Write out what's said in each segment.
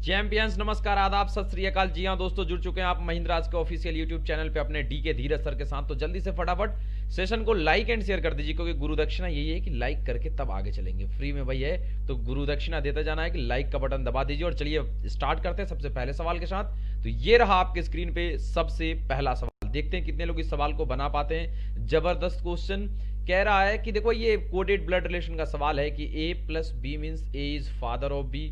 Champions नमस्कार आदाब सत श्री अकाल। जी हाँ दोस्तों, जुड़ चुके हैं आप महिंद्राज के ऑफिशियल यूट्यूब चैनल पे अपने डी के धीरज सर के साथ। तो जल्दी से फटाफट सेशन को लाइक एंड शेयर कर दीजिए, क्योंकि गुरु दक्षिणा यही है कि लाइक करके तब आगे चलेंगे। फ्री में भाई है तो गुरु दक्षिणा देते जाना है कि लाइक का बटन दबा दीजिए। और चलिए स्टार्ट करते हैं सबसे पहले सवाल के साथ। तो ये रहा आपके स्क्रीन पे सबसे पहला सवाल। देखते हैं कितने लोग इस सवाल को बना पाते हैं। जबरदस्त क्वेश्चन कह रहा है कि देखो ये कोडेड ब्लड रिलेशन का सवाल है कि A plus B means A is father of B,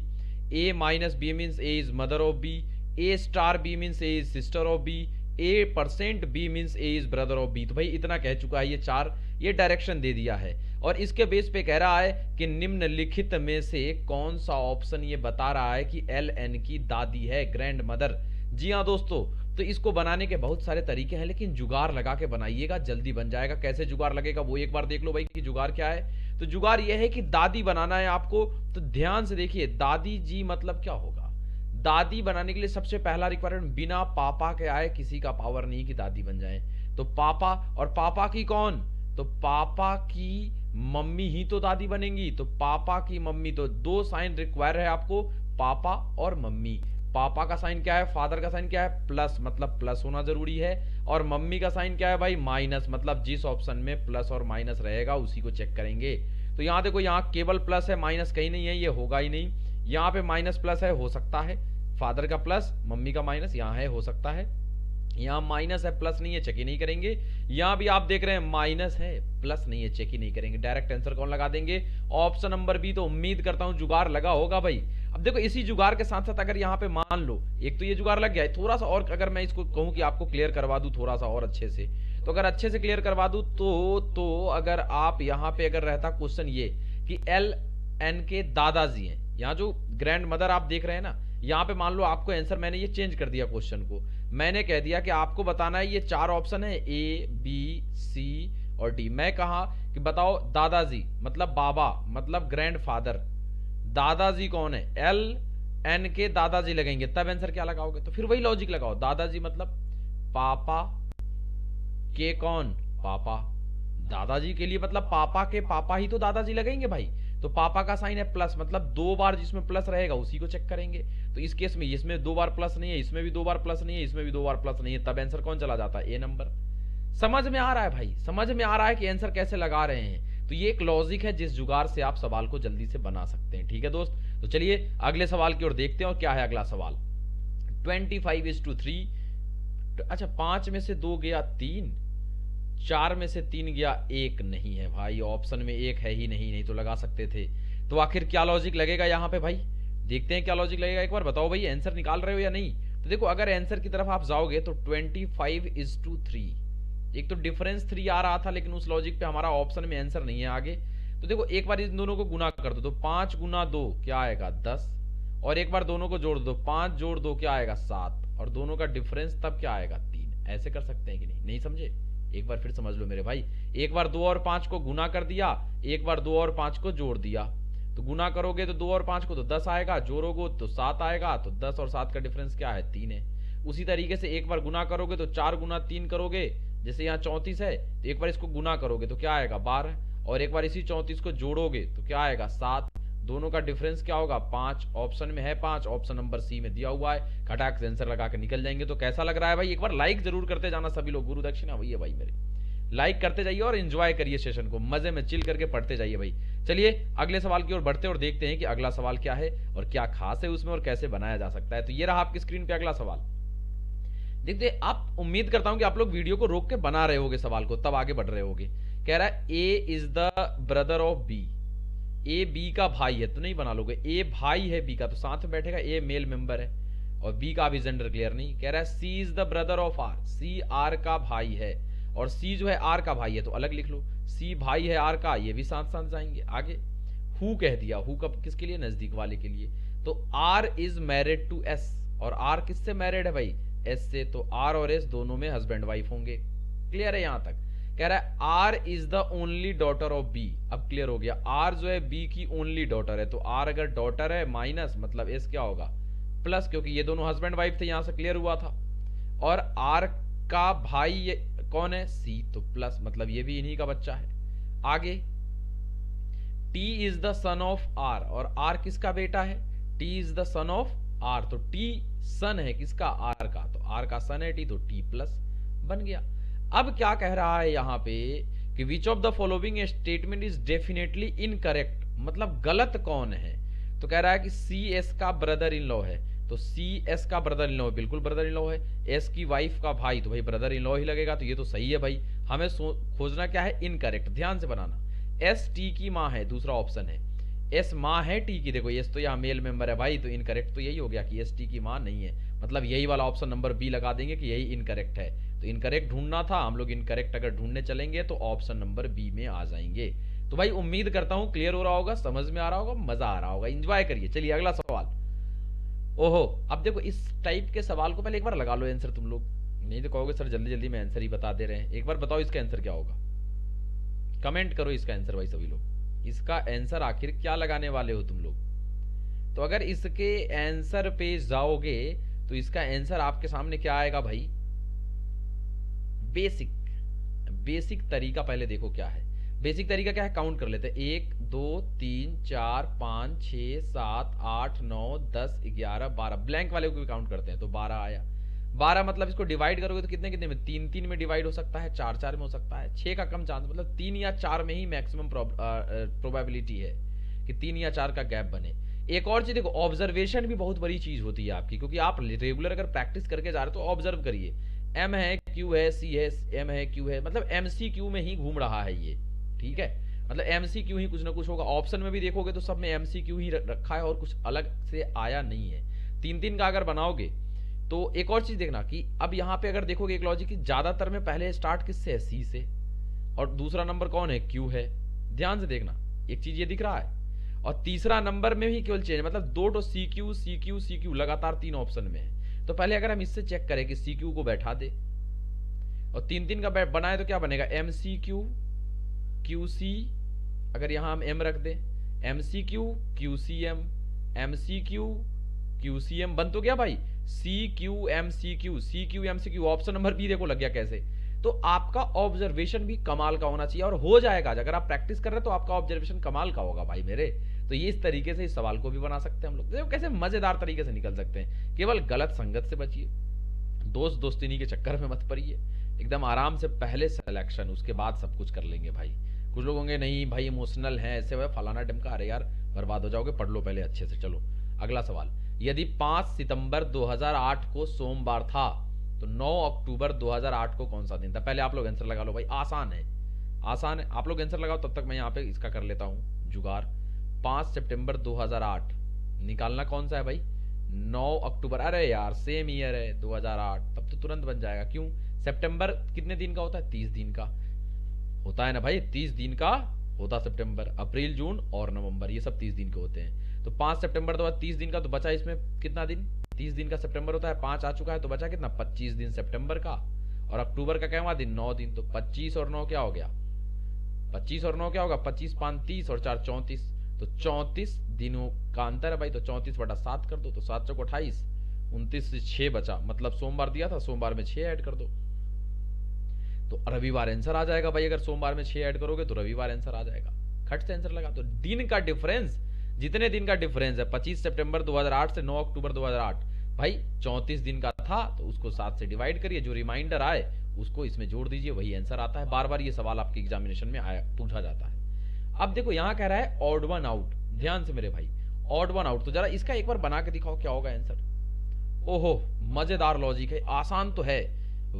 A minus B means A is mother of B, A star B means A is sister of B, A% B means A is brother of B। तो भाई इतना कह चुका है, ये चार ये direction दे दिया है। और इसके बेस पे कह रहा है कि निम्नलिखित में से कौन सा ऑप्शन ये बता रहा है कि LN की दादी है, ग्रैंड मदर। जी हाँ दोस्तों, तो इसको बनाने के बहुत सारे तरीके हैं, लेकिन जुगाड़ लगा के बनाइएगा, जल्दी बन जाएगा। कैसे जुगाड़ लगेगा वो एक बार देख लो भाई कि जुगाड़ क्या है। तो जुगाड़ यह है कि दादी बनाना है आपको। तो ध्यान से देखिए, दादी जी मतलब क्या होगा। दादी बनाने के लिए सबसे पहला रिक्वायरमेंट, बिना पापा के आए किसी का पावर नहीं कि दादी बन जाए। तो पापा, और पापा की कौन, तो पापा की मम्मी ही तो दादी बनेंगी। तो पापा की मम्मी, तो दो साइन रिक्वायर है आपको, पापा और मम्मी। पापा का साइन क्या है, फादर का साइन क्या है, प्लस, मतलब प्लस होना जरूरी है। और मम्मी का साइन क्या है भाई, माइनस, मतलब जिस ऑप्शन में प्लस और माइनस रहेगा उसी को चेक करेंगे। तो यहाँ देखो, यहाँ केवल प्लस है, माइनस कहीं नहीं है, ये होगा ही नहीं। यहाँ पे माइनस प्लस है, हो सकता है फादर का प्लस मम्मी का माइनस, यहाँ है, हो सकता है। यहाँ माइनस है, प्लस नहीं है, चेक ही नहीं करेंगे। यहाँ भी आप देख रहे हैं माइनस है, प्लस नहीं है, चेक ही नहीं करेंगे। डायरेक्ट आंसर कौन लगा देंगे, ऑप्शन नंबर बी। तो उम्मीद करता हूं जुगाड़ लगा होगा भाई। अब देखो, इसी जुगाड़ के साथ साथ अगर यहाँ पे मान लो एक तो ये जुगाड़ लग गया है, थोड़ा सा और अगर मैं इसको कहूँ कि आपको क्लियर करवा दूं थोड़ा सा और अच्छे से, तो अगर अच्छे से क्लियर करवा दूं तो अगर आप यहाँ पे अगर रहता क्वेश्चन ये कि LN के दादाजी हैं, यहाँ जो ग्रैंड मदर आप देख रहे हैं ना, यहाँ पे मान लो आपको आंसर, मैंने ये चेंज कर दिया क्वेश्चन को। मैंने कह दिया कि आपको बताना है, ये चार ऑप्शन है A B C और D। मैं कहा कि बताओ दादाजी मतलब बाबा, मतलब ग्रैंड फादर। दादाजी कौन है, LN के दादाजी लगेंगे, तब आंसर क्या लगाओगे, तो फिर वही लॉजिक लगाओ। दादाजी मतलब पापा के कौन, पापा। दादाजी के लिए मतलब पापा के पापा ही तो दादाजी लगेंगे भाई। तो पापा का साइन है प्लस, मतलब दो बार जिसमें प्लस रहेगा उसी को चेक करेंगे। तो इस केस में इसमें दो बार प्लस नहीं है, इसमें भी दो बार प्लस नहीं है, इसमें भी दो बार प्लस नहीं है, तब आंसर कौन चला जाता है, ए नंबर। समझ में आ रहा है भाई, समझ में आ रहा है कि आंसर कैसे लगा रहे हैं। तो ये एक लॉजिक है जिस जुगाड़ से आप सवाल को जल्दी से बना सकते हैं। ठीक है दोस्त, तो चलिए अगले सवाल की ओर देखते हैं। और क्या है अगला सवाल, 25:3। अच्छा, 5 में से 2 गया 3, 4 में से 3 गया 1, नहीं है भाई, ऑप्शन में 1 है ही नहीं, नहीं तो लगा सकते थे। तो आखिर क्या लॉजिक लगेगा यहाँ पे भाई, देखते हैं क्या लॉजिक लगेगा। एक बार बताओ भाई, आंसर निकाल रहे हो या नहीं। तो देखो, अगर आंसर की तरफ आप जाओगे तो 25:3, एक तो डिफरेंस 3 आ रहा था, लेकिन उस लॉजिक पे हमारा ऑप्शन में आंसर नहीं है आगे। तो देखो, एक बार इन दोनों को गुना कर दो, तो 5 गुना 2 क्या आएगा, 10। और एक बार दोनों को जोड़ दो, 5 जोड़ 2 क्या आएगा, 7। और दोनों का डिफरेंस तब क्या आएगा, 3। ऐसे कर सकते हैं कि नहीं, नहीं समझे, एक बार फिर समझ लो मेरे भाई। एक बार 2 और 5 को गुना कर दिया, एक बार 2 और 5 को जोड़ दिया। तो गुना करोगे तो 2 और 5 को तो 10 आएगा, जोड़ोगे तो 7 आएगा। तो 10 और 7 का डिफरेंस क्या है, 3 है। उसी तरीके से एक बार गुना करोगे तो 4 गुना 3 करोगे, जैसे यहाँ 34 है, तो एक बार इसको गुना करोगे तो क्या आएगा, 12। और एक बार इसी 34 को जोड़ोगे तो क्या आएगा, 7। दोनों का डिफरेंस क्या होगा, 5। ऑप्शन में है 5, ऑप्शन नंबर सी में दिया हुआ है। खटाक से आंसर लगा के निकल जाएंगे। तो कैसा लग रहा है भाई, एक बार लाइक जरूर करते जाना सभी लोग। गुरु दक्षिणा वही है भाई मेरे, लाइक करते जाइए और एंजॉय करिए सेशन को, मजे में चिल करके पढ़ते जाइए भाई। चलिए अगले सवाल की ओर बढ़ते और देखते हैं कि अगला सवाल क्या है और क्या खास है उसमें और कैसे बनाया जा सकता है। तो ये रहा आपकी स्क्रीन पे अगला सवाल। देखते, आप उम्मीद करता हूं कि आप लोग वीडियो को रोक के बना रहे होगे सवाल को, तब आगे बढ़ रहे होगे। कह रहा है A is the brother of B, A B का भाई है, तो नहीं बना लोगे। ए भाई है बी का, तो साथ में बैठेगा, ए मेल मेंबर है और बी का भी जेंडर क्लियर नहीं। कह रहा है C is the brother of R, C R का भाई है और सी जो है आर का भाई है, तो अलग लिख लो। सी भाई है आर का, ये भी साथ साथ जाएंगे आगे। हु कह दिया, हु कब किसके लिए, नजदीक वाले के लिए। तो R is married to S, और आर किससे मैरिड है भाई, एस से। तो आर और एस दोनों में हस्बैंड वाइफ होंगे। क्लियर है यहां तक। कह रहा है R is the only daughter of B, अब क्लियर हो गया। आर जो है बी की ओनली डॉटर है, तो आर अगर डॉटर है माइनस, मतलब एस क्या होगा, प्लस, क्योंकि ये दोनों हस्बैंड वाइफ थे, यहां से क्लियर हुआ था। और आर का भाई कौन है, सी, तो प्लस, मतलब ये भी इन्हीं का बच्चा है। आगे T is the son of R, और आर किसका बेटा है, T is the son of R, तो टी सन है किसका, आर का, तो आर का सन है टी, तो टी प्लस बन गया। अब क्या कह रहा है यहाँ पे कि which of the following statement is definitely incorrect, मतलब गलत कौन है। तो कह रहा है कि सी एस का ब्रदर इन लॉ है, तो सी एस का ब्रदर इन लॉ बिल्कुल ब्रदर इन लॉ है। एस की वाइफ का भाई, तो भाई ब्रदर इन लॉ ही लगेगा, तो ये तो सही है भाई। हमें खोजना क्या है, इनकरेक्ट, ध्यान से बनाना। एस टी की माँ है, दूसरा ऑप्शन है। एस माँ है टी की, देखो एस तो यहाँ मेल मेंबर है भाई, तो इनकरेक्ट तो यही हो गया कि एस टी की माँ नहीं है, मतलब यही वाला ऑप्शन नंबर बी लगा देंगे कि यही इनकरेक्ट है। तो इनकरेक्ट ढूंढना था, हम लोग इनकरेक्ट अगर ढूंढने चलेंगे तो ऑप्शन नंबर बी में आ जाएंगे। तो भाई उम्मीद करता हूं क्लियर हो रहा होगा, समझ में आ रहा होगा, मजा आ रहा होगा, एंजॉय करिए। चलिए अगला सवाल। ओहो, अब देखो इस टाइप के सवाल को पहले एक बार लगा लो आंसर तुम लोग, नहीं तो कहोगे सर जल्दी जल्दी में आंसर ही बता दे रहे हैं। एक बार बताओ इसका आंसर क्या होगा, कमेंट करो इसका आंसर भाई सभी लोग, इसका आंसर आखिर क्या लगाने वाले हो तुम लोग। तो अगर इसके आंसर पे जाओगे तो इसका आंसर आपके सामने क्या आएगा भाई, बेसिक तरीका पहले देखो क्या है। बेसिक तरीका क्या है, काउंट कर लेते हैं, 1 2 3 4 5 6 7 8 9 10 11 12, ब्लैंक वाले को भी काउंट करते हैं तो 12 आया। 12 मतलब इसको डिवाइड करोगे तो कितने कितने में, 3 3 में डिवाइड हो सकता है, 4 4 में हो सकता है, 6 का कम चांस, मतलब 3 या 4 में ही मैक्सिमम प्रोबेबिलिटी है कि 3 या 4 का गैप बने। एक और चीज देखो, ऑब्जर्वेशन भी बहुत बड़ी चीज होती है आपकी, क्योंकि आप रेगुलर अगर प्रैक्टिस करके जा रहे हो तो ऑब्जर्व करिए, एम है क्यू है सी है, एम है क्यू है, मतलब एमसीक्यू में ही घूम रहा है ये, ठीक है, मतलब एमसीक्यू ही कुछ ना कुछ होगा। ऑप्शन में भी देखोगे तो सब में एमसीक्यू ही रखा है और कुछ अलग से आया नहीं है। 3 3 का अगर बनाओगे तो एक और चीज देखना कि अब यहाँ पे अगर देखोगे एक लॉजिक की, ज्यादातर में पहले स्टार्ट किससे है, सी से, और दूसरा नंबर कौन है, क्यू है। ध्यान से देखना, एक चीज ये दिख रहा है, और तीसरा नंबर में भी केवल चेंज, मतलब 2 C Q C Q C Q लगातार 3 ऑप्शन में है। तो पहले अगर हम इससे चेक करें कि सी क्यू को बैठा दे और 3 3 का बनाए तो क्या बनेगा, M C Q Q C, अगर यहां हम एम रख दें, M C Q Q C M, M C Q Q C M बन तो गया भाई, C Q M C Q, C Q M C Q. Option number B देखो लग गया कैसे। तो आपका ऑब्जर्वेशन भी कमाल का होना चाहिए, और हो जाएगा अगर आप प्रैक्टिस कर रहे हैं तो आपका ऑब्जर्वेशन कमाल का होगा भाई मेरे। तो ये इस तरीके से इस सवाल को भी बना सकते हैं हम लोग, देखो कैसे मजेदार तरीके से निकल सकते हैं। केवल गलत संगत से बचिए, दोस्त दोस्तिनी के चक्कर में मत पड़िए, एकदम आराम से पहले सिलेक्शन, उसके बाद सब कुछ कर लेंगे भाई। कुछ लोग होंगे नहीं भाई इमोशनल है ऐसे वह फलाना ढमका, अरे यार बर्बाद हो जाओगे, पढ़ लो पहले अच्छे से। चलो अगला सवाल, यदि 5 सितंबर 2008 को सोमवार था तो 9 अक्टूबर 2008 को कौन सा दिन था। पहले आप लोग आंसर लगा लो भाई, आसान है, आसान है, आप लोग आंसर लगाओ, तब तक मैं यहाँ पे इसका कर लेता हूँ जुगाड़। 5 सितंबर 2008 निकालना कौन सा है भाई, 9 अक्टूबर, अरे यार सेम ईयर है 2008, तब तो तुरंत बन जाएगा। क्यों, सितंबर कितने दिन का होता है, 30 दिन का होता है ना भाई, 30 दिन का होता सितंबर, अप्रैल जून और नवंबर ये सब 30 दिन के होते हैं। तो 5 सितंबर तो 30 दिन का, तो बचा इसमें कितना दिन, 30 दिन का सितंबर होता है, 5 आ चुका है तो बचा कितना, 25 दिन सितंबर का, और अक्टूबर का क्या दिन, 9 दिन, तो 25 और 9 क्या हो गया, 25 और 9 क्या होगा, 25 5 30 और 4 34, तो 34 दिनों का अंतर है भाई, तो 34/7 कर दो, तो 7 चौक 28, 29 से 6 बचा, मतलब सोमवार दिया था, सोमवार में 6 ऐड कर दो तो रविवार आंसर आ जाएगा भाई। अगर सोमवार में 6 ऐड करोगे तो रविवार आंसर आ जाएगा, खट से आंसर लगा। तो दिन का डिफरेंस, जितने दिन का डिफरेंस है 25 सितंबर 2008 से 9 अक्टूबर 2008 भाई 34 दिन का था, तो उसको 7 से डिवाइड करिए, जो रिमाइंडर आए उसको इसमें जोड़ दीजिए, वही आंसर आता है। बार बार ये सवाल आपके एग्जामिनेशन में आया पूछा जाता है। अब देखो यहां कह रहा है ऑड वन आउट, ध्यान से मेरे भाई, ऑड वन आउट, तो जरा इसका एक बार बना के दिखाओ क्या होगा आंसर। ओहो मजेदार लॉजिक है, आसान तो है,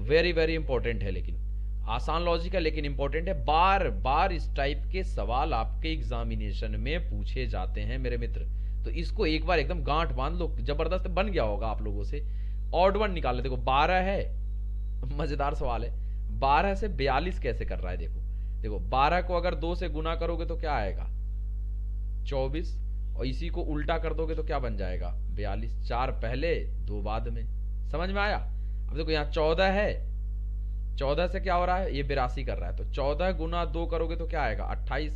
वेरी वेरी इंपॉर्टेंट है, लेकिन आसान लॉजिक है लेकिन इंपॉर्टेंट है। बार बार इस टाइप के सवाल आपके एग्जामिनेशन में पूछे जाते हैं मेरे मित्र, तो इसको एक बार एकदम गांठ बांध लो, जबरदस्त बन गया होगा आप लोगों से। ऑड वन निकाल, देखो 12 है, मजेदार सवाल है, 12 से 42 कैसे कर रहा है, देखो देखो 12 को अगर 2 से गुना करोगे तो क्या आएगा, 24, और इसी को उल्टा कर दोगे तो क्या बन जाएगा, 42, 4 पहले 2 बाद में, समझ में आया। अब देखो यहाँ 14 है, 14 से क्या हो रहा है, ये 82 कर रहा है, तो 14 गुना 2 करोगे तो क्या आएगा, 28,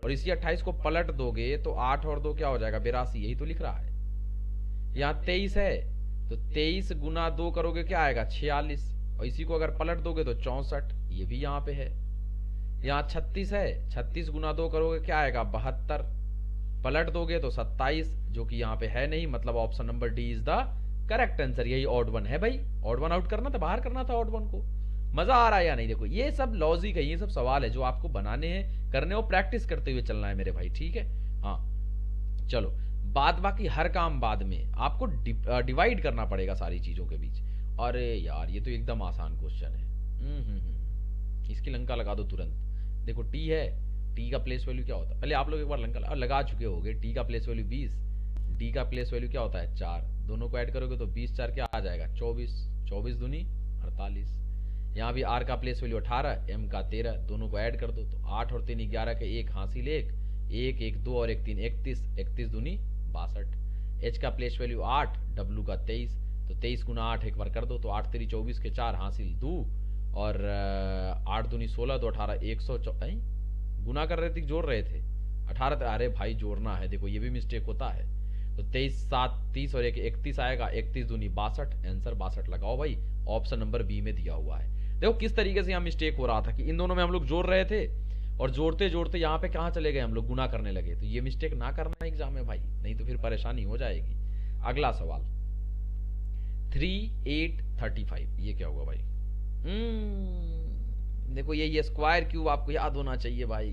और इसी 28 को पलट दोगे तो 8 और 2 क्या हो जाएगा, 82, यही तो लिख रहा है। यहाँ 23 है, तो 23 गुना 2 करोगे क्या आएगा, 46, और इसी को अगर पलट दोगे तो 64, ये भी यहाँ पे है। यहाँ 36 है, 36 गुना 2 करोगे क्या आएगा, 72, पलट दोगे तो 27, जो कि यहाँ पे है नहीं, मतलब option number D is the correct answer. यही ऑड वन है भाई, ऑड वन आउट करना था, बाहर करना था ऑड वन को। मजा आ रहा है या नहीं? देखो ये सब लॉजिक है, ये सब सवाल है जो आपको बनाने हैं, करने और प्रैक्टिस करते हुए चलना है मेरे भाई, ठीक है। हाँ चलो, बाद बाकी हर काम बाद में, आपको डिवाइड करना पड़ेगा सारी चीजों के बीच। अरे यार ये तो एकदम आसान क्वेश्चन है। इसकी लंका लगा दो तुरंत। देखो टी है, टी का प्लेस वैल्यू क्या होता है? पहले आप लोग एक बार लंका लगा चुके होगे। टी का प्लेस वैल्यू 20, डी का प्लेस वैल्यू क्या होता है 4, दोनों को ऐड करोगे तो 20 4 क्या आ जाएगा 24, 24 दूनी 48। यहाँ भी आर का प्लेस वैल्यू 18, एम का 13, दोनों को ऐड कर दो तो 8 और 3 11 के 1 हासिल 1, 1 1 2 और 1 3 31, 31 दूनी 62। एच का प्लेस वैल्यू 8, डब्ल्यू का 23, तो 23 गुना 8 एक बार कर दो तो 8 3 24 के 4 हासिल 2 और 8 दूनी 16, तो 18 100 गुना कर रहे थे जोड़ रहे थे 18, अरे भाई जोड़ना है, देखो ये भी मिस्टेक होता है। तो 23 7 30 और 1 31 आएगा, 31 दूनी 62, आंसर 62 लगाओ भाई, ऑप्शन नंबर बी में दिया हुआ है। देखो किस तरीके से यहाँ मिस्टेक हो रहा था कि इन दोनों में हम लोग जोड़ रहे थे और जोड़ते जोड़ते यहाँ पे कहाँ चले गए हम लोग, गुना करने लगे। तो ये मिस्टेक ना करना एग्जाम में भाई, नहीं तो फिर परेशानी हो जाएगी। अगला सवाल 3 8 35, ये क्या होगा भाई? देखो ये स्क्वायर क्यूब आपको याद होना चाहिए भाई।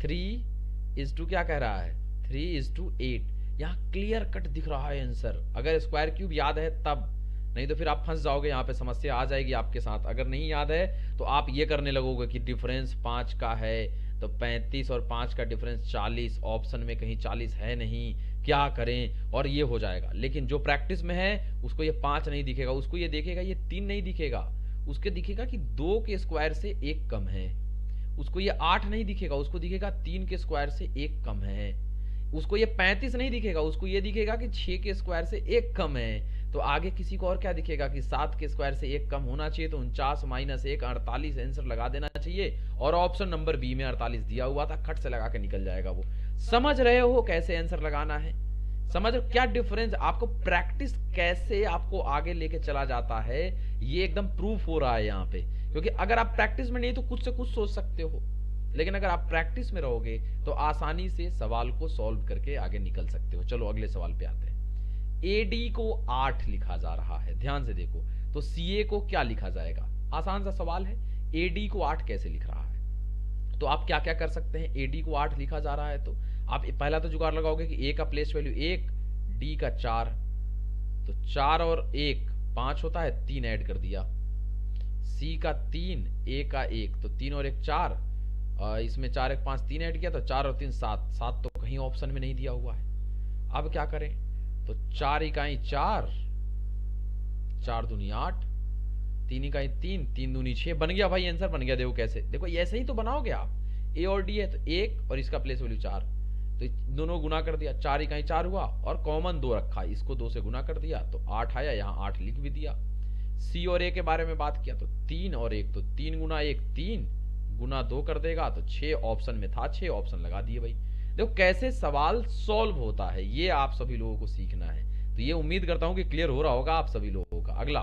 3:, क्या कह रहा है 3:8, यहाँ क्लियर कट दिख रहा है आंसर, अगर स्क्वायर क्यूब याद है तब, नहीं तो फिर आप फंस जाओगे, यहाँ पे समस्या आ जाएगी आपके साथ। अगर नहीं याद है तो आप ये करने लगोगे कि डिफरेंस 5 का है तो 35 और 5 का डिफरेंस 40, ऑप्शन में कहीं 40 है नहीं, क्या करें, और ये हो जाएगा। लेकिन जो प्रैक्टिस में है उसको ये 5 नहीं दिखेगा, उसको ये देखेगा ये 3 नहीं दिखेगा, उसके दिखेगा कि 2 के स्क्वायर से 1 कम है। उसको ये 8 नहीं दिखेगा, उसको दिखेगा 3 के स्क्वायर से 1 कम है। उसको ये 35 नहीं दिखेगा, उसको ये दिखेगा कि 6 के स्क्वायर से 1 कम है। तो आगे किसी को और क्या दिखेगा कि 7 के स्क्वायर से 1 कम होना चाहिए, तो 49 माइनस 1 48 आंसर लगा देना चाहिए। और ऑप्शन नंबर बी में 48 दिया हुआ था, खट से लगा के निकल जाएगा वो। समझ रहे हो कैसे आंसर लगाना है? समझ क्या डिफरेंस, आपको प्रैक्टिस कैसे आपको आगे लेके चला जाता है, ये एकदम प्रूफ हो रहा है यहाँ पे। क्योंकि अगर आप प्रैक्टिस में नहीं तो कुछ से कुछ सोच सकते हो, लेकिन अगर आप प्रैक्टिस में रहोगे तो आसानी से सवाल को सॉल्व करके आगे निकल सकते हो। चलो अगले सवाल पे आते हैं। एडी को 8 लिखा जा रहा है, ध्यान से देखो, तो सीए को क्या लिखा जाएगा? आसान सा सवाल है, एडी को 8 कैसे लिख रहा है? तो आप क्या क्या कर सकते हैं, एडी को 8 लिखा जा रहा है तो आप पहला तो जुगाड़ लगाओगे कि ए का प्लेस वैल्यू 1, डी का 4, तो 4 और 1 5 होता है, 3 ऐड कर दिया। सी का 3, ए का 1, तो 3 और 1 4, इसमें 4 1 5 3 ऐड किया तो 4 और 3 7, 7 तो कहीं ऑप्शन में नहीं दिया हुआ है। अब क्या करें, तो 4 इकाई 4, 4 दूनी 8, 3 इकाई 3, 3 दूनी 6, बन गया भाई, आंसर बन गया। देखो कैसे, देखो ऐसे ही तो बनाओगे आप। ए और डी है तो 1 और इसका प्लेस वैल्यू 4, तो दोनों गुना कर दिया, 4 इकाई 4 हुआ और कॉमन 2 रखा, इसको 2 से गुना कर दिया तो 8 आया, यहाँ 8 लिख भी दिया। सी और ए के बारे में बात किया तो 3 और 1, तो 3 गुना 1 3, गुना 2 कर देगा तो 6 ऑप्शन में था, 6 ऑप्शन लगा दिए भाई। देखो कैसे सवाल सॉल्व होता है, ये आप सभी लोगों को सीखना है। तो ये उम्मीद करता हूं कि क्लियर हो रहा होगा आप सभी लोगों का। अगला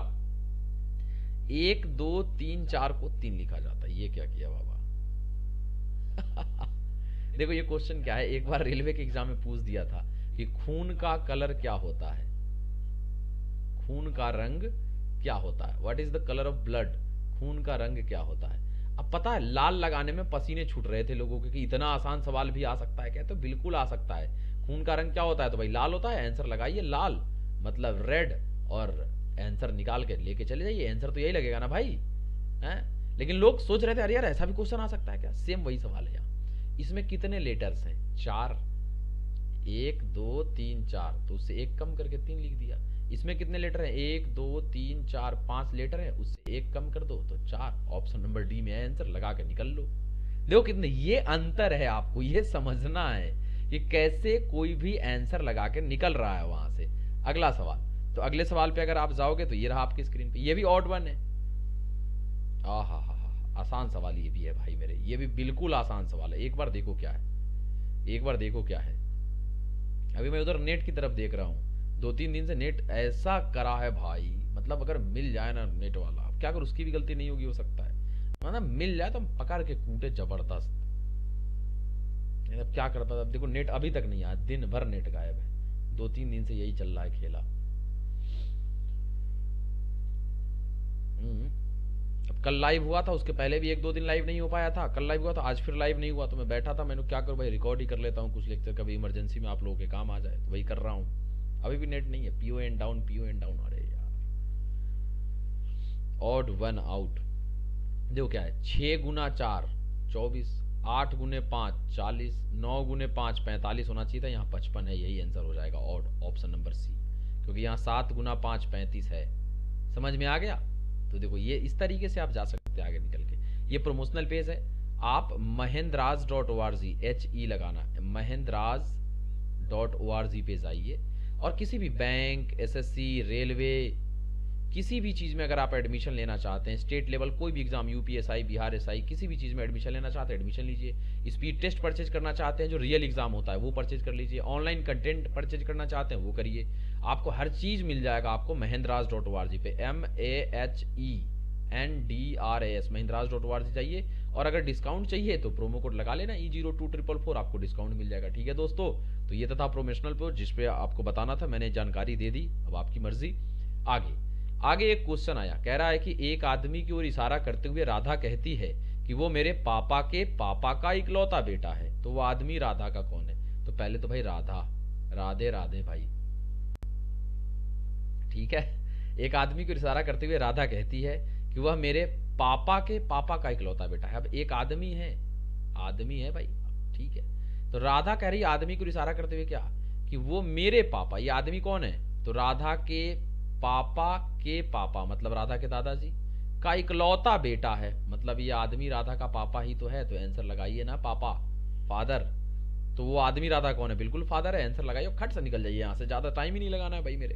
1 2 3 4 को 3 लिखा जाता है, ये क्या किया बाबा? देखो ये क्वेश्चन क्या है, एक बार रेलवे के एग्जाम में पूछ दिया था कि खून का कलर क्या होता है, खून का रंग क्या होता है, what is the colour of blood, खून का रंग क्या होता है। अब पता है लाल लगाने में पसीने छूट रहे थे लोगों के कि इतना आसान सवाल भी आ सकता है क्या? तो बिल्कुल आ सकता है। खून का रंग क्या होता है तो भाई लाल होता है, आंसर लगाइए लाल मतलब रेड और आंसर निकाल के लेके चले जाइए, आंसर तो यही लगेगा ना भाई हैं। लेकिन लोग सोच रहे थे अरे यार ऐसा भी क्वेश्चन आ सकता है क्या? सेम वही सवाल है यहाँ। इसमें कितने लेटर्स हैं? 4, 1 2 3 4, तो उससे 1 कम करके 3 लिख दिया। इसमें कितने लेटर हैं? 1 2 3 4 5 लेटर हैं, उससे 1 कम कर दो तो 4, ऑप्शन नंबर डी में है आंसर, लगा के निकल लो। देखो कितने ये अंतर है, आपको ये समझना है कि कैसे कोई भी आंसर लगा के निकल रहा है वहां से। अगला सवाल, तो अगले सवाल पे अगर आप जाओगे तो ये रहा आपकी स्क्रीन पे, ये भी ऑड वन है। आहा हा हा, आसान सवाल ये भी है भाई मेरे, ये भी बिल्कुल आसान सवाल है। एक बार देखो क्या है, एक बार देखो क्या है। अभी मैं उधर नेट की तरफ देख रहा हूँ, 2-3 दिन से नेट ऐसा करा है भाई, मतलब अगर मिल जाए ना नेट वाला, अब क्या अगर उसकी भी गलती नहीं होगी, हो सकता है मतलब मिल जाए तो हम पकड़ के कूटे जबरदस्त। अब क्या करता था। अब देखो नेट अभी तक नहीं आया, दिन भर नेट गायब है, 2-3 दिन से यही चल रहा है खेला। अब कल लाइव हुआ था, उसके पहले भी 1-2 दिन लाइव नहीं हो पाया था, कल लाइव हुआ था, आज फिर लाइव नहीं हुआ, तो मैं बैठा था, मैंने क्या करूँ भाई, रिकॉर्ड ही कर लेता हूँ कुछ लेक्चर, कभी इमरजेंसी में आप लोगों के काम आ जाए, तो वही कर रहा हूँ। अभी भी नेट नहीं है, PON डाउन, PON डाउन। अरे यार, ऑड 1 आउट। देखो क्या है, 6 गुना 4 24, 8 गुने 5 40, 9 गुने 5 45 होना चाहिए था, यहाँ 55 है, यही आंसर हो जाएगा ऑड, ऑप्शन नंबर सी, क्योंकि यहाँ 7 गुना 5 35 है। समझ में आ गया। तो देखो ये इस तरीके से आप जा सकते हैं आगे निकल के। ये प्रमोशनल पेज है, आप mahendraj.org HE लगाना, mahendraj.org पे जाइए और किसी भी बैंक, SSC, रेलवे, किसी भी चीज़ में अगर आप एडमिशन लेना चाहते हैं, स्टेट लेवल कोई भी एग्जाम, UPSI, बिहार SI, किसी भी चीज़ में एडमिशन लेना चाहते हैं एडमिशन लीजिए। स्पीड टेस्ट परचेज करना चाहते हैं जो रियल एग्जाम होता है वो परचेज कर लीजिए। ऑनलाइन कंटेंट परचेज करना चाहते हैं वो करिए, आपको हर चीज़ मिल जाएगा आपको mahendraj.org पे, MAHENDRAS mahendraj.org चाहिए। और अगर डिस्काउंट चाहिए तो प्रोमो कोड लगा लेना E024444, आपको डिस्काउंट मिल जाएगा। ठीक है दोस्तों, तो ये था प्रोमोशनल पे जिसपे आपको बताना था, मैंने जानकारी दे दी, अब आपकी मर्जी। आगे एक क्वेश्चन आया, कह रहा है कि एक आदमी की ओर इशारा करते हुए राधा कहती है कि वो मेरे पापा के पापा का इकलौता बेटा है, तो वो आदमी राधा का कौन है। तो पहले तो भाई राधा, राधे राधे भाई, ठीक है। एक आदमी को इशारा करते हुए राधा कहती है कि वह मेरे पापा के पापा का इकलौता बेटा है। अब एक आदमी है भाई, ठीक है। तो राधा कह रही है आदमी को इशारा करते हुए क्या, कि वो मेरे पापा, ये आदमी कौन है, तो राधा के पापा मतलब राधा के दादाजी का इकलौता बेटा है, मतलब ये आदमी राधा का पापा ही तो है, तो आंसर लगाइए ना पापा, फादर। तो वो आदमी राधा कौन है, बिल्कुल फादर है, आंसर लगाइए, खट से निकल जाइए यहाँ से, ज्यादा टाइम ही नहीं लगाना है भाई मेरे।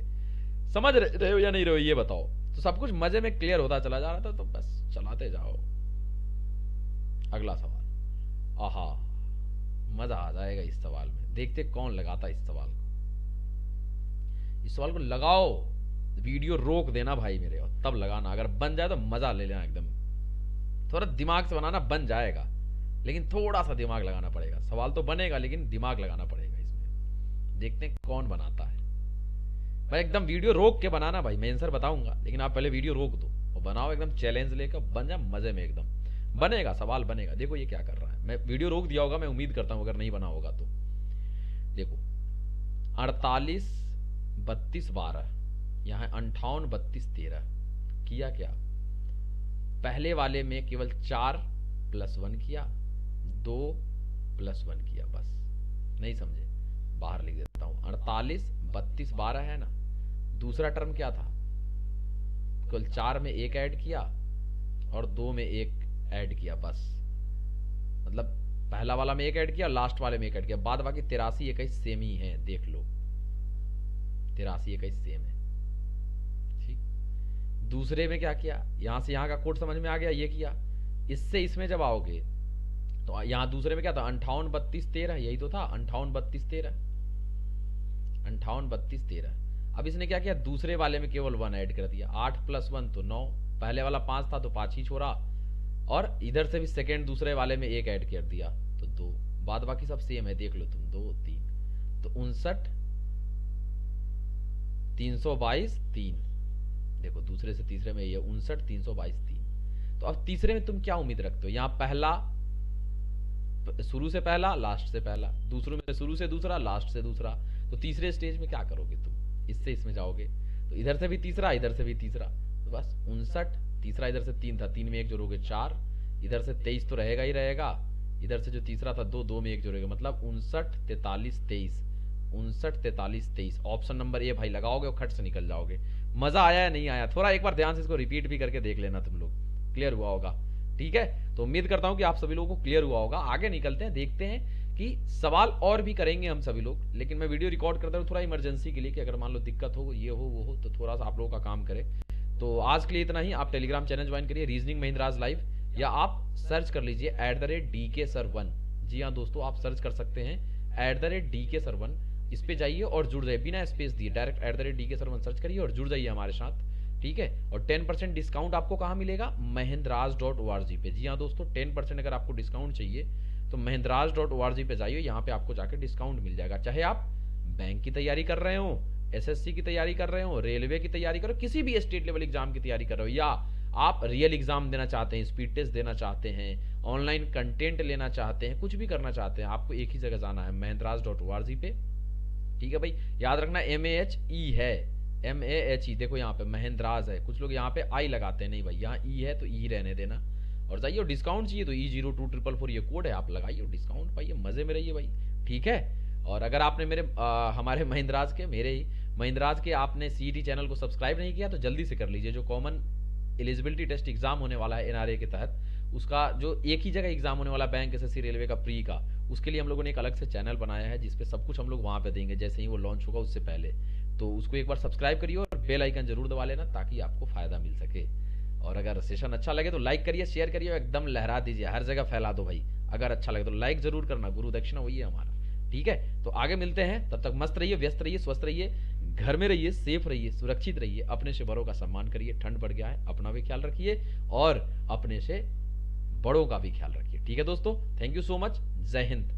समझ रहे हो या नहीं रहे हो ये बताओ। तो सब कुछ मजे में क्लियर होता चला जा रहा था, तो बस चलाते जाओ। अगला सवाल, आहा मजा आ जाएगा इस सवाल में, देखते कौन लगाता इस सवाल को। इस सवाल को लगाओ, वीडियो रोक देना भाई मेरे और तब लगाना, अगर बन जाए तो मजा ले लेना एकदम। थोड़ा दिमाग से बनाना बन जाएगा, लेकिन थोड़ा सा दिमाग लगाना पड़ेगा। सवाल तो बनेगा लेकिन दिमाग लगाना पड़ेगा इसमें। देखते हैं कौन बनाता है भाई, एकदम वीडियो रोक के बनाना भाई, मैं आंसर बताऊंगा लेकिन आप पहले वीडियो रोक दो और बनाओ, एकदम चैलेंज लेकर बन जा, मजे में एकदम बनेगा, सवाल बनेगा। देखो ये क्या कर रहा है, मैं वीडियो रोक दिया होगा, मैं उम्मीद करता हूं अगर नहीं बना होगा तो। देखो 48 32 12, यहाँ 58 32 13, किया क्या, पहले वाले में केवल 4 + 1 किया, 2 + 1 किया, बस। नहीं समझे, बाहर लिख देता हूं, 48 32 12 है ना, दूसरा टर्म क्या था, केवल 4 में 1 ऐड किया और 2 में 1 ऐड किया, बस। मतलब पहला वाला में 1 ऐड किया, लास्ट वाले में 1 ऐड किया, बाद बाकी 83 21 सेम ही है, देख लो 83 21 सेम है, ठीक। दूसरे में क्या किया, यहां से यहां का कोड समझ में आ गया, ये किया। इससे इसमें जब आओगे तो यहां दूसरे में क्या था, 58 32 13, यही तो था 58 32 13, 58 32 13। अब इसने क्या किया, दूसरे वाले में केवल 1 ऐड कर दिया, 8 + 1 तो 9, पहले वाला 5 था तो 5 ही छोड़ा, और इधर से भी सेकेंड दूसरे वाले में 1 ऐड कर दिया तो 2, बाद बाकी सब सेम है, देख लो तुम, 2 3, तो 59 322 3। देखो दूसरे से तीसरे में ये 59 322 3। तो अब तीसरे में तुम क्या उम्मीद रखते हो, यहाँ पहला, शुरू से पहला लास्ट से पहला, दूसरों में शुरू से दूसरा लास्ट से दूसरा, तो तीसरे स्टेज में क्या करोगे तुम, इससे इसमें जाओगे, तो इधर से भी तीसरा इधर से भी तीसरा, तो बस 59, तीसरा इधर से 3 था, 3 में 1 जोड़ोगे 4, इधर से 23 तो रहेगा ही रहेगा, इधर से जो तीसरा था 2, 2 में 1 जोड़ेगा, मतलब 59 43 23, 59 43 23, ऑप्शन नंबर ए भाई लगाओगे और खट से निकल जाओगे। मजा आया या नहीं आया, थोड़ा एक बार ध्यान से इसको रिपीट भी करके देख लेना तुम लोग, क्लियर हुआ होगा, ठीक है। तो उम्मीद करता हूं कि आप सभी लोगों को क्लियर हुआ होगा। आगे निकलते हैं, देखते हैं कि सवाल और भी करेंगे हम सभी लोग, लेकिन मैं वीडियो रिकॉर्ड करता हूँ थोड़ा इमरजेंसी के लिए, कि अगर मान लो दिक्कत हो, ये हो वो हो, तो थोड़ा सा आप लोगों का काम करे। तो आज के लिए इतना ही। आप टेलीग्राम चैनल ज्वाइन करिए, रीजनिंग महिंद्राज लाइव, या आप सर्च कर लीजिए @DK Sir 1। जी हाँ दोस्तों, आप सर्च कर सकते हैं @DK Sir 1, इस पे जाइए और जुड़ जाइए, बिना स्पेस दिए डायरेक्ट @DK Sir 1 सर्च करिए और जुड़ जाइए हमारे साथ, ठीक है। और 10% डिस्काउंट आपको कहाँ मिलेगा, mahendraj.org पे। जी हाँ दोस्तों, 10% अगर आपको डिस्काउंट चाहिए तो तो महिंद्राज.org पे जाइए, यहाँ पे आपको जाके डिस्काउंट मिल जाएगा। चाहे आप बैंक की तैयारी कर रहे हो, एसएससी की तैयारी कर रहे हो, रेलवे की तैयारी कर रहे हो, किसी भी स्टेट लेवल एग्जाम की तैयारी कर रहे हो, या आप रियल एग्जाम देना चाहते हैं, स्पीड टेस्ट देना चाहते हैं, ऑनलाइन कंटेंट लेना चाहते हैं, कुछ भी करना चाहते हैं, आपको एक ही जगह जाना है, महिंद्राज.org पे। ठीक है भाई, याद रखना MAHE है, MAHE, देखो यहाँ पे महिंद्राज है, कुछ लोग यहाँ पे आई लगाते हैं, नहीं भाई यहाँ ई है तो ई रहने देना। और जाइए, डिस्काउंट चाहिए तो E0244 ये कोड है, आप लगाइए, डिस्काउंट पाइए, मजे में रहिए भाई। ठीक है, और अगर आपने हमारे महिंद्राज के आपने CET चैनल को सब्सक्राइब नहीं किया तो जल्दी से कर लीजिए। जो कॉमन एलिजिबिलिटी टेस्ट एग्जाम होने वाला है NRA के तहत, उसका जो एक ही जगह एग्जाम होने वाला बैंक SSC रेलवे का प्री का, उसके लिए हम लोगों ने एक अलग से चैनल बनाया है जिसपे सब कुछ हम लोग वहां पे देंगे जैसे ही वो लॉन्च होगा उससे पहले। तो उसको एक बार सब्सक्राइब करिए और बेल आइकन जरूर दबा लेना ताकि आपको फायदा मिल सके। और अगर सेशन अच्छा लगे तो लाइक करिए, शेयर करिए, एकदम लहरा दीजिए, हर जगह फैला दो भाई। अगर अच्छा लगे तो लाइक जरूर करना, गुरु दक्षिणा वही है हमारा। ठीक है, तो आगे मिलते हैं, तब तक मस्त रहिए, व्यस्त रहिए, स्वस्थ रहिए, घर में रहिए, सेफ रहिए, सुरक्षित रहिए, अपने से बड़ों का सम्मान करिए, ठंड बढ़ गया है, अपना भी ख्याल रखिए और अपने से बड़ों का भी ख्याल रखिए। ठीक है दोस्तों, थैंक यू सो मच, जय हिंद।